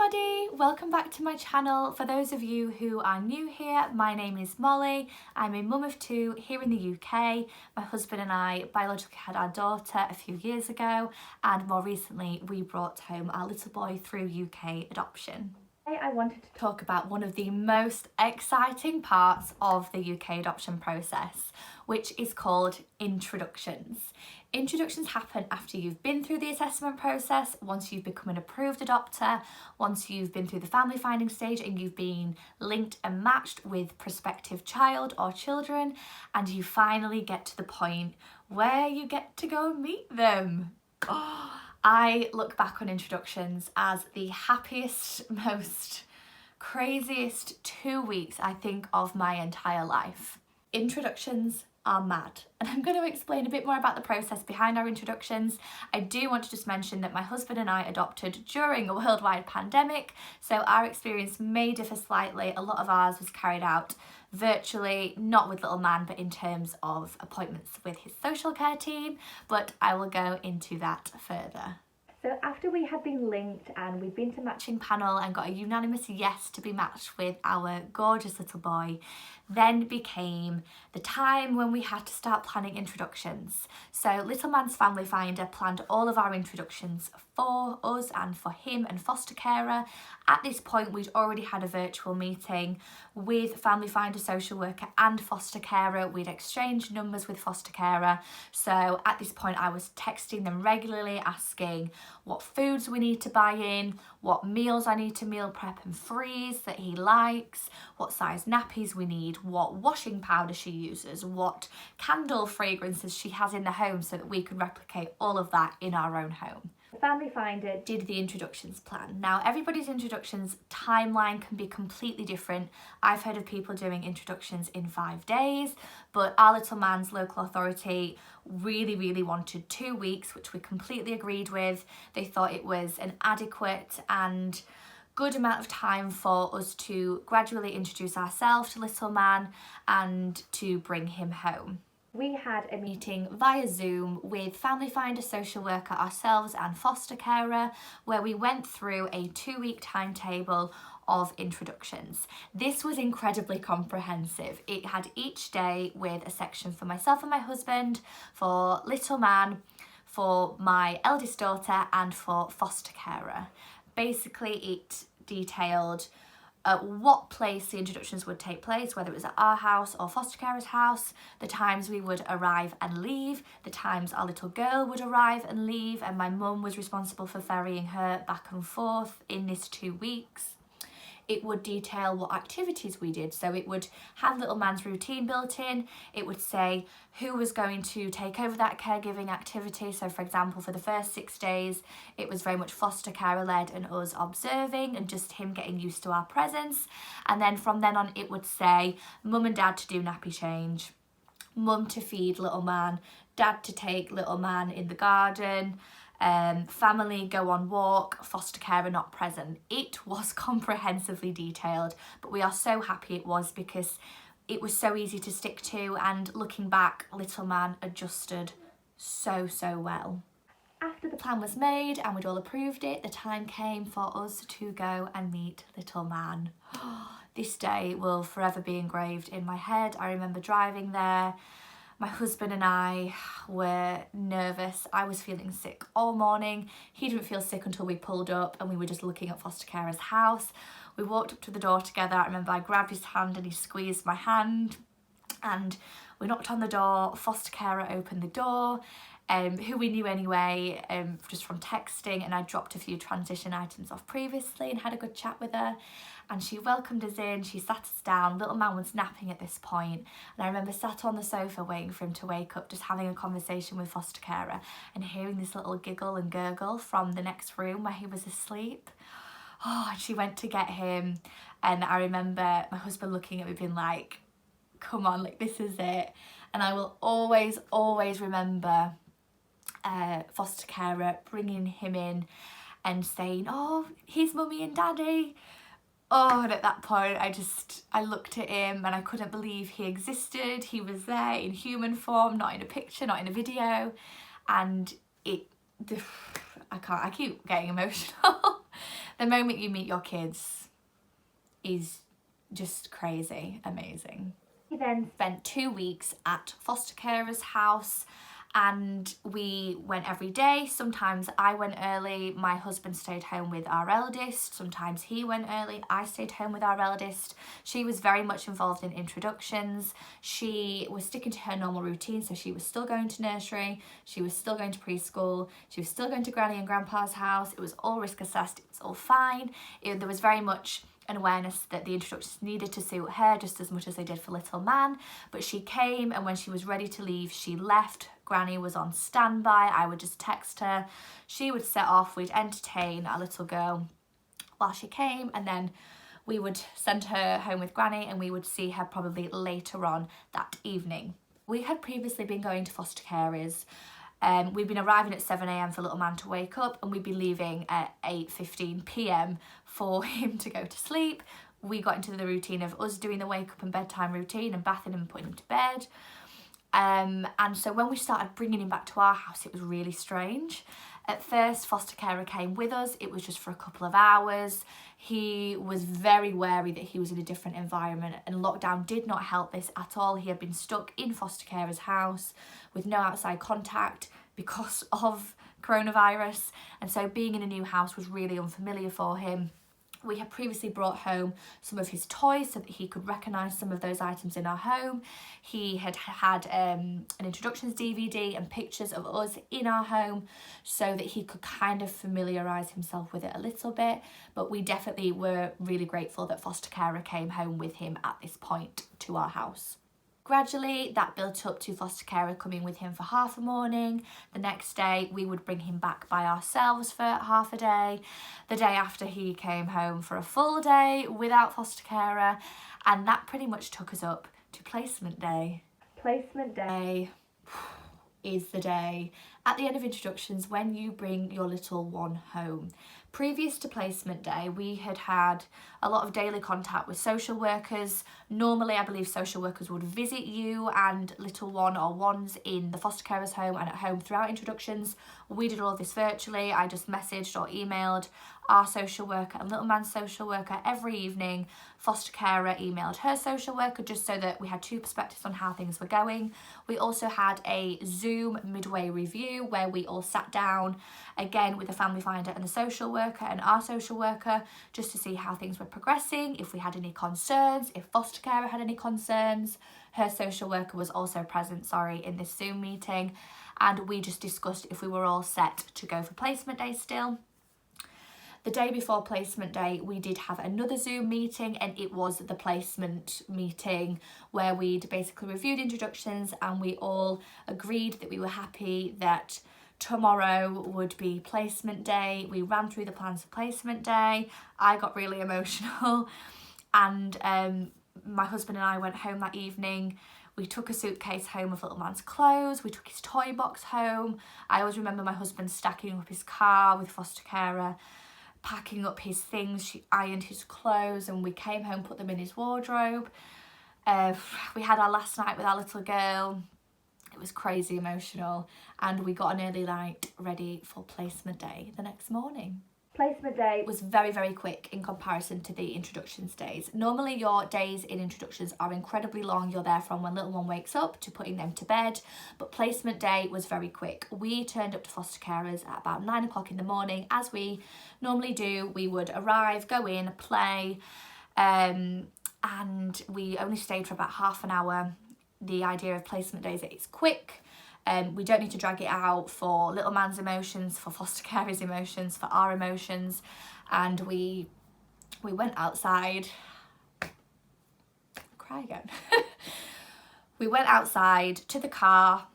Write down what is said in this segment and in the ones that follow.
everybody, welcome back to my channel. For those of you who are new here, my name is Molly. I'm a mum of two here in the UK. My husband and I biologically had our daughter a few years ago, and more recently we brought home our little boy through UK adoption. Today I wanted to talk about one of the most exciting parts of the UK adoption process, which is called introductions. Introductions happen after you've been through the assessment process, once you've become an approved adopter, once you've been through the family finding stage and you've been linked and matched with prospective child or children, and you finally get to the point where you get to go and meet them. I look back on introductions as the happiest, most craziest 2 weeks I think of my entire life. Introductions are mad, and I'm going to explain a bit more about the process behind our introductions. I do want to just mention that my husband and I adopted during a worldwide pandemic, so our experience may differ slightly. A lot of ours was carried out virtually, not with little man, but in terms of appointments with his social care team, but I will go into that further. So after we had been linked and we'd been to matching panel and got a unanimous yes to be matched with our gorgeous little boy, then became the time when we had to start planning introductions. So Little Man's Family Finder planned all of our introductions for us and for him and foster carer. At this point we'd already had a virtual meeting with Family Finder, social worker and foster carer. We'd exchanged numbers with foster carer. So at this point I was texting them regularly, asking what foods we need to buy in, what meals I need to meal prep and freeze that he likes, what size nappies we need, what washing powder she uses, what candle fragrances she has in the home, so that we can replicate all of that in our own home. The Family Finder did the introductions plan. Now everybody's introductions timeline can be completely different. I've heard of people doing introductions in 5 days, but our little man's local authority really wanted 2 weeks, which we completely agreed with. They thought it was an adequate and good amount of time for us to gradually introduce ourselves to little man and to bring him home. We had a meeting via Zoom with Family Finder, social worker, ourselves and foster carer, where we went through a 2-week timetable of introductions. This was incredibly comprehensive. It had each day with a section for myself and my husband, for little man, for my eldest daughter and for foster carer. Basically it detailed at what place the introductions would take place, whether it was at our house or foster carer's house, the times we would arrive and leave, the times our little girl would arrive and leave, and my mum was responsible for ferrying her back and forth in this 2 weeks. It would detail what activities we did, so it would have little man's routine built in. It would say who was going to take over that caregiving activity. So for example, for the first 6 days it was very much foster carer led and us observing and just him getting used to our presence, and then from then on it would say mum and dad to do nappy change, mum to feed little man, dad to take little man in the garden, family go on walk, foster carer not present. It was comprehensively detailed, but we are so happy it was, because it was so easy to stick to, and looking back, little man adjusted so well. After the plan was made and we'd all approved it, the time came for us to go and meet little man. This day will forever be engraved in my head. I remember driving there. My husband and I were nervous. I was feeling sick all morning. He didn't feel sick until we pulled up and we were just looking at foster carer's house. We walked up to the door together. I remember I grabbed his hand and he squeezed my hand, and we knocked on the door. Foster carer opened the door, who we knew anyway, just from texting, and I dropped a few transition items off previously and had a good chat with her. And she welcomed us in, she sat us down. Little man was napping at this point, and I remember sat on the sofa waiting for him to wake up, just having a conversation with foster carer and hearing this little giggle and gurgle from the next room where he was asleep. And she went to get him, and I remember my husband looking at me being like, come on, like this is it. And I will always remember foster carer bringing him in and saying, oh, here's mummy and daddy. Oh, and at that point I looked at him and I couldn't believe he existed. He was there in human form, not in a picture, not in a video, and I keep getting emotional. the moment you meet your kids is just crazy, amazing. We then spent 2 weeks at foster carer's house, and we went every day. Sometimes I went early, my husband stayed home with our eldest. Sometimes he went early, I stayed home with our eldest. She was very much involved in introductions. She was sticking to her normal routine, so she was still going to nursery, she was still going to preschool, she was still going to Granny and Grandpa's house. It was all risk assessed, it was all fine. There was very much an awareness that the introductions needed to suit her just as much as they did for little man. But she came, and when she was ready to leave, she left. Granny was on standby. I would just text her, she would set off, we'd entertain our little girl while she came, and then we would send her home with Granny, and we would see her probably later on that evening. We had previously been going to foster carers. We'd been arriving at 7 a.m. for little man to wake up, and we'd be leaving at 8:15 p.m. for him to go to sleep. We got into the routine of us doing the wake up and bedtime routine and bathing him and putting him to bed. And so when we started bringing him back to our house, it was really strange. At first, foster carer came with us. It was just for a couple of hours. He was very wary that he was in a different environment, and lockdown did not help this at all. He had been stuck in foster carer's house with no outside contact because of coronavirus, and so being in a new house was really unfamiliar for him. We had previously brought home some of his toys so that he could recognise some of those items in our home. He had had an introductions DVD and pictures of us in our home so that he could kind of familiarise himself with it a little bit. But we definitely were really grateful that foster carer came home with him at this point to our house. Gradually, that built up to foster carer coming with him for half a morning. The next day, we would bring him back by ourselves for half a day. The day after, he came home for a full day without foster carer. And that pretty much took us up to placement day. Placement day is the day at the end of introductions when you bring your little one home. Previous to placement day, we had had a lot of daily contact with social workers. Normally, I believe social workers would visit you and little one or ones in the foster carer's home and at home throughout introductions. We did all of this virtually. I just messaged or emailed our social worker and little man's social worker every evening. Foster carer emailed her social worker just so that we had two perspectives on how things were going. We also had a Zoom midway review where we all sat down again with the family finder and the social worker and our social worker just to see how things were progressing, if we had any concerns, if foster carer had any concerns. Her social worker was also present, in this Zoom meeting, and we just discussed if we were all set to go for placement day still. The day before placement day, we did have another Zoom meeting, and it was the placement meeting where we'd basically reviewed introductions and we all agreed that we were happy that tomorrow would be placement day. We ran through the plans for placement day. I got really emotional, and my husband and I went home that evening. We took a suitcase home of little man's clothes. We took his toy box home. I always remember my husband stacking up his car with foster carer, packing up his things. She ironed his clothes and we came home, put them in his wardrobe. We had our last night with our little girl. It was crazy emotional, and we got an early night ready for placement day the next morning. Placement day was very, very quick in comparison to the introductions days. Normally your days in introductions are incredibly long. You're there from when little one wakes up to putting them to bed, but placement day was very quick. We turned up to foster carers at about 9 o'clock in the morning, as we normally do. We would arrive, go in, play, and we only stayed for about half an hour. The idea of placement day is that it's quick. We don't need to drag it out for little man's emotions, for foster carer's emotions, for our emotions. And we went outside. Cry again. We went outside to the car,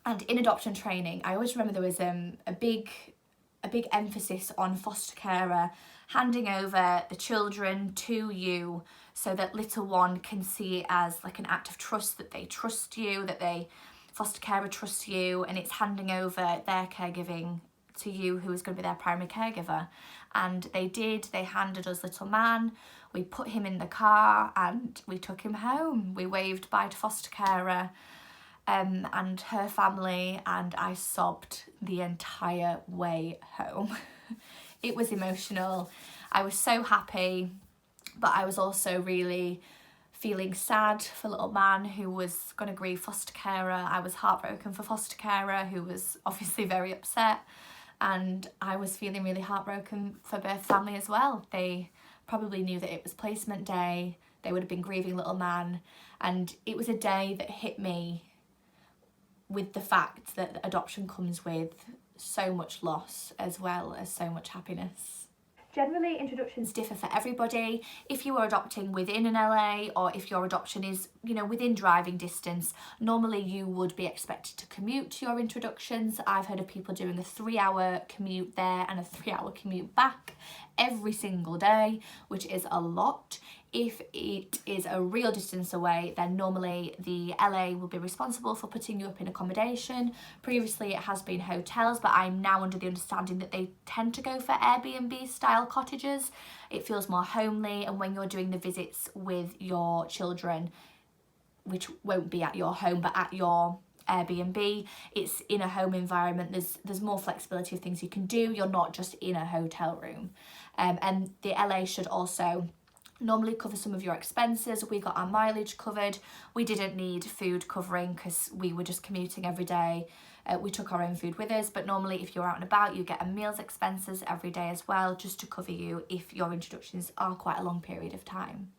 and in adoption training, I always remember there was a big emphasis on foster carer handing over the children to you so that little one can see it as like an act of trust, that they trust you, that foster carer trusts you, and it's handing over their caregiving to you, who is going to be their primary caregiver. And they did. They handed us little man. We put him in the car and we took him home. We waved bye to foster carer and her family, and I sobbed the entire way home. It was emotional. I was so happy, but I was also really feeling sad for little man who was going to grieve foster carer. I was heartbroken for foster carer who was obviously very upset, and I was feeling really heartbroken for birth family as well. They probably knew that it was placement day, they would have been grieving little man, and it was a day that hit me with the fact that adoption comes with so much loss as well as so much happiness. Generally, introductions differ for everybody. If you are adopting within an LA, or if your adoption is, you know, within driving distance, normally you would be expected to commute to your introductions. I've heard of people doing a 3-hour commute there and a 3-hour commute back every single day, which is a lot. If it is a real distance away, then normally the LA will be responsible for putting you up in accommodation. Previously it has been hotels, but I'm now under the understanding that they tend to go for Airbnb style cottages. It feels more homely, and when you're doing the visits with your children, which won't be at your home but at your Airbnb, it's in a home environment. There's more flexibility of things you can do. You're not just in a hotel room. And the LA should also normally cover some of your expenses. We got our mileage covered. We didn't need food covering because we were just commuting every day. We took our own food with us, but normally if you're out and about, you get a meals expenses every day as well, just to cover you if your introductions are quite a long period of time.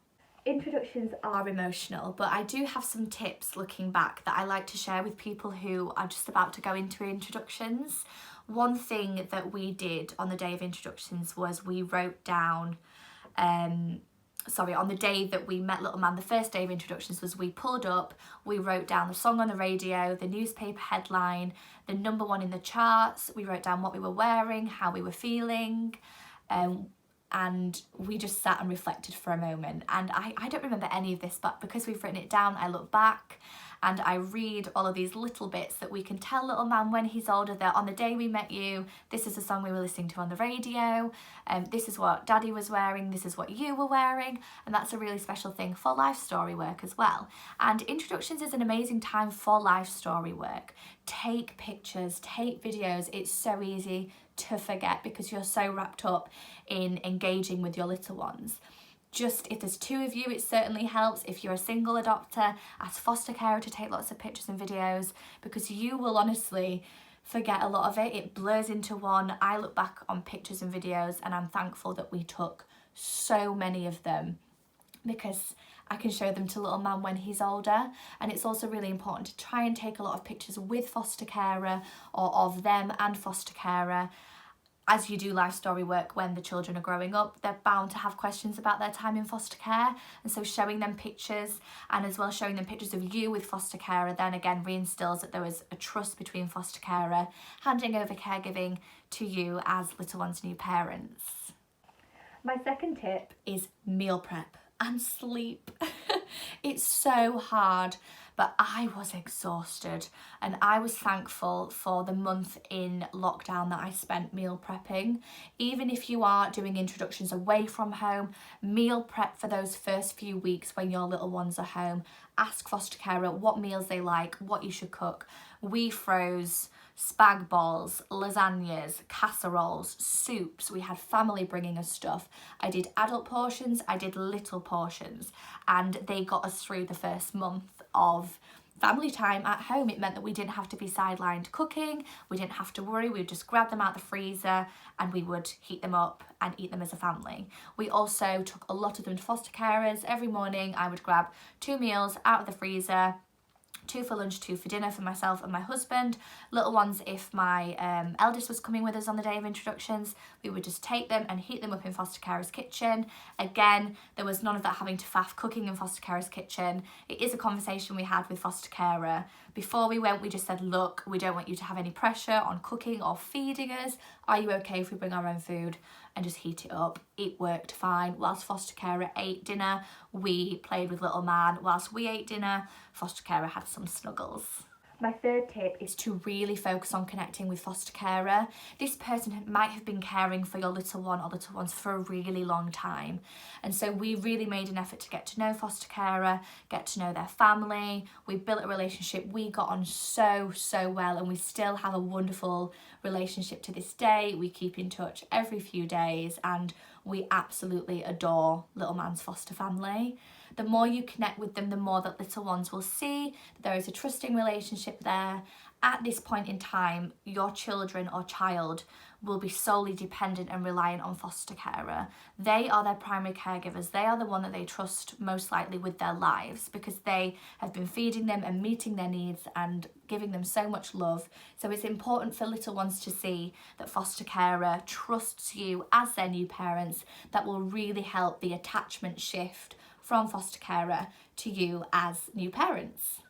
Introductions are emotional, but I do have some tips looking back that I like to share with people who are just about to go into introductions. One thing that we did on the day of introductions was we wrote down, on the day that we met little man, the first day of introductions, was we pulled up, we wrote down the song on the radio, the newspaper headline, the number one in the charts, we wrote down what we were wearing, how we were feeling, and we just sat and reflected for a moment. And I don't remember any of this, but because we've written it down, I look back and I read all of these little bits that we can tell little man when he's older that on the day we met you, this is the song we were listening to on the radio, this is what daddy was wearing, this is what you were wearing, and that's a really special thing for life story work as well. And introductions is an amazing time for life story work. Take pictures, take videos. It's so easy to forget because you're so wrapped up in engaging with your little ones. Just if there's two of you, it certainly helps. If you're a single adopter, ask foster carer to take lots of pictures and videos, because you will honestly forget a lot of it. It blurs into one. I look back on pictures and videos and I'm thankful that we took so many of them, because I can show them to little man when he's older. And it's also really important to try and take a lot of pictures with foster carer or of them and foster carer. As you do life story work when the children are growing up, they're bound to have questions about their time in foster care, and so showing them pictures and as well showing them pictures of you with foster carer then again reinstills that there was a trust between foster carer handing over caregiving to you as little one's new parents. My second tip is meal prep and sleep. It's so hard, but I was exhausted, and I was thankful for the month in lockdown that I spent meal prepping. Even if you are doing introductions away from home, meal prep for those first few weeks when your little ones are home. Ask foster carer what meals they like, what you should cook. We froze spag balls, lasagnas, casseroles, soups. We had family bringing us stuff. I did adult portions, I did little portions, and they got us through the first month of family time at home. It meant that we didn't have to be sidelined cooking, we didn't have to worry, we would just grab them out the freezer and we would heat them up and eat them as a family. We also took a lot of them to foster carers. Every morning I would grab 2 meals out of the freezer, 2 for lunch, 2 for dinner for myself and my husband. Little ones, if my eldest was coming with us on the day of introductions, we would just take them and heat them up in foster carer's kitchen. Again, there was none of that having to faff cooking in foster carer's kitchen. It is a conversation we had with foster carer. Before we went, we just said, look, we don't want you to have any pressure on cooking or feeding us. Are you okay if we bring our own food and just heat it up? It worked fine. Whilst foster carer ate dinner, we played with little man. Whilst we ate dinner, foster carer had some snuggles. My third tip is to really focus on connecting with foster carer. This person might have been caring for your little one or little ones for a really long time. And so we really made an effort to get to know foster carer, get to know their family. We built a relationship. We got on so well, and we still have a wonderful relationship to this day. We keep in touch every few days, and we absolutely adore Little Man's foster family. The more you connect with them, the more that little ones will see that there is a trusting relationship there. At this point in time, your children or child will be solely dependent and reliant on foster carer. They are their primary caregivers. They are the one that they trust most likely with their lives, because they have been feeding them and meeting their needs and giving them so much love. So it's important for little ones to see that foster carer trusts you as their new parents. That will really help the attachment shift from foster carer to you as new parents.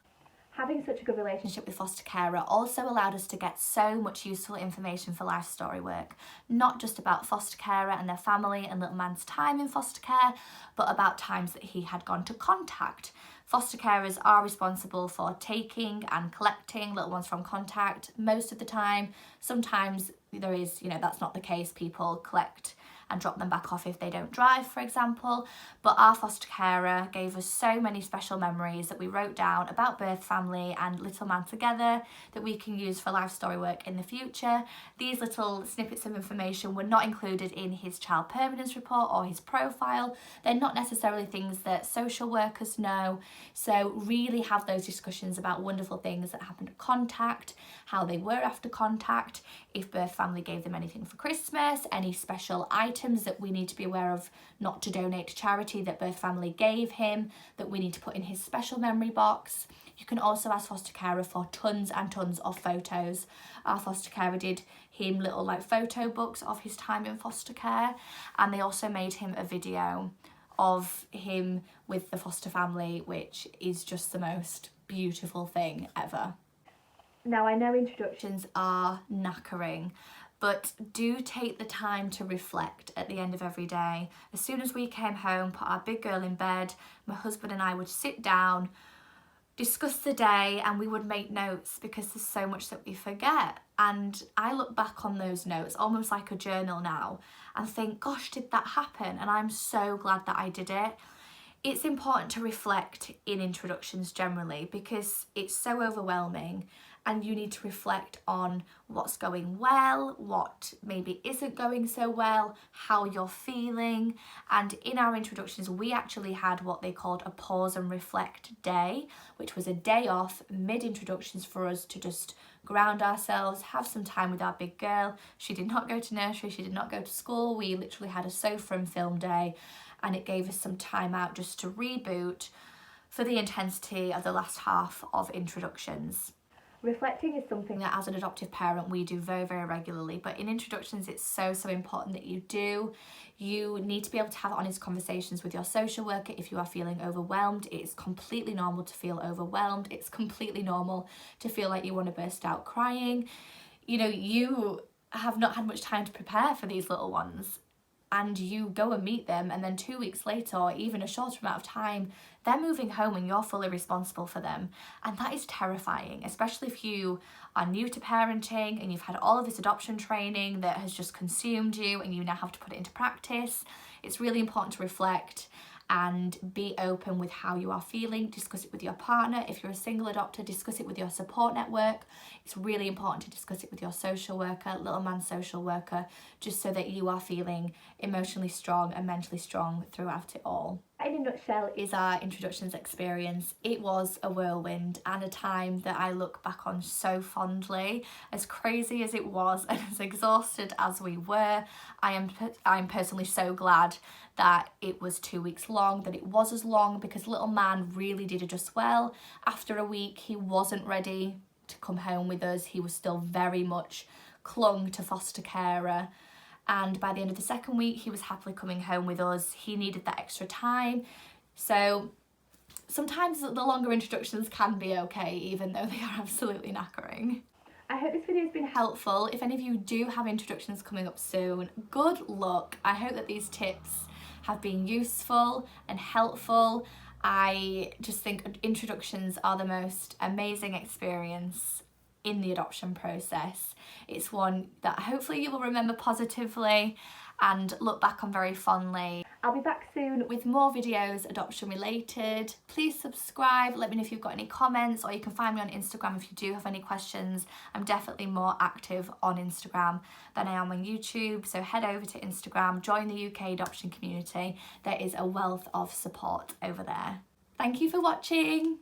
Having such a good relationship with foster carer also allowed us to get so much useful information for life story work, not just about foster carer and their family and Little Man's time in foster care, but about times that he had gone to contact. Foster carers are responsible for taking and collecting little ones from contact most of the time. Sometimes there is, that's not the case. People collect and drop them back off if they don't drive, for example. But our foster carer gave us so many special memories that we wrote down about birth family and Little Man together that we can use for life story work in the future. These little snippets of information were not included in his child permanence report or his profile. They're not necessarily things that social workers know. So really have those discussions about wonderful things that happened at contact, how they were after contact, if birth family gave them anything for Christmas, any special items that we need to be aware of not to donate to charity that birth family gave him that we need to put in his special memory box. You can also ask foster carer for tons and tons of photos. Our foster carer did him little photo books of his time in foster care, and they also made him a video of him with the foster family, which is just the most beautiful thing ever. Now, I know introductions are knackering, but do take the time to reflect at the end of every day. As soon as we came home, put our big girl in bed, my husband and I would sit down, discuss the day, and we would make notes, because there's so much that we forget. And I look back on those notes almost like a journal now and think, gosh, did that happen? And I'm so glad that I did it. It's important to reflect in introductions generally, because it's so overwhelming, and you need to reflect on what's going well, what maybe isn't going so well, how you're feeling. And in our introductions, we actually had what they called a pause and reflect day, which was a day off mid-introductions for us to just ground ourselves, have some time with our big girl. She did not go to nursery, she did not go to school. We literally had a sofa and film day, and it gave us some time out just to reboot for the intensity of the last half of introductions. Reflecting is something that as an adoptive parent we do very regularly, but in introductions it's so important that you do. You need to be able to have honest conversations with your social worker if you are feeling overwhelmed. It's completely normal to feel overwhelmed. It's completely normal to feel like you want to burst out crying. You have not had much time to prepare for these little ones, and you go and meet them, and then 2 weeks later, or even a shorter amount of time, they're moving home and you're fully responsible for them. And that is terrifying, especially if you are new to parenting and you've had all of this adoption training that has just consumed you and you now have to put it into practice. It's really important to reflect and be open with how you are feeling. Discuss it with your partner. If you're a single adopter, discuss it with your support network. It's really important to discuss it with your social worker, Little Man social worker, just so that you are feeling emotionally strong and mentally strong throughout it all. In a nutshell is our introductions experience. It was a whirlwind and a time that I look back on so fondly. As crazy as it was and as exhausted as we were, I'm personally so glad that it was 2 weeks long, that it was as long, because Little Man really did adjust well. After a week, he wasn't ready to come home with us. He was still very much clung to foster carer. And by the end of the second week, he was happily coming home with us. He needed that extra time. So sometimes the longer introductions can be okay, even though they are absolutely knackering. I hope this video has been helpful. If any of you do have introductions coming up soon, good luck. I hope that these tips have been useful and helpful. I just think introductions are the most amazing experience in the adoption process. It's one that hopefully you will remember positively and look back on very fondly. I'll be back soon with more videos adoption related. Please subscribe, let me know if you've got any comments, or you can find me on Instagram if you do have any questions. I'm definitely more active on Instagram than I am on YouTube, so head over to Instagram, join the UK adoption community. There is a wealth of support over there. Thank you for watching.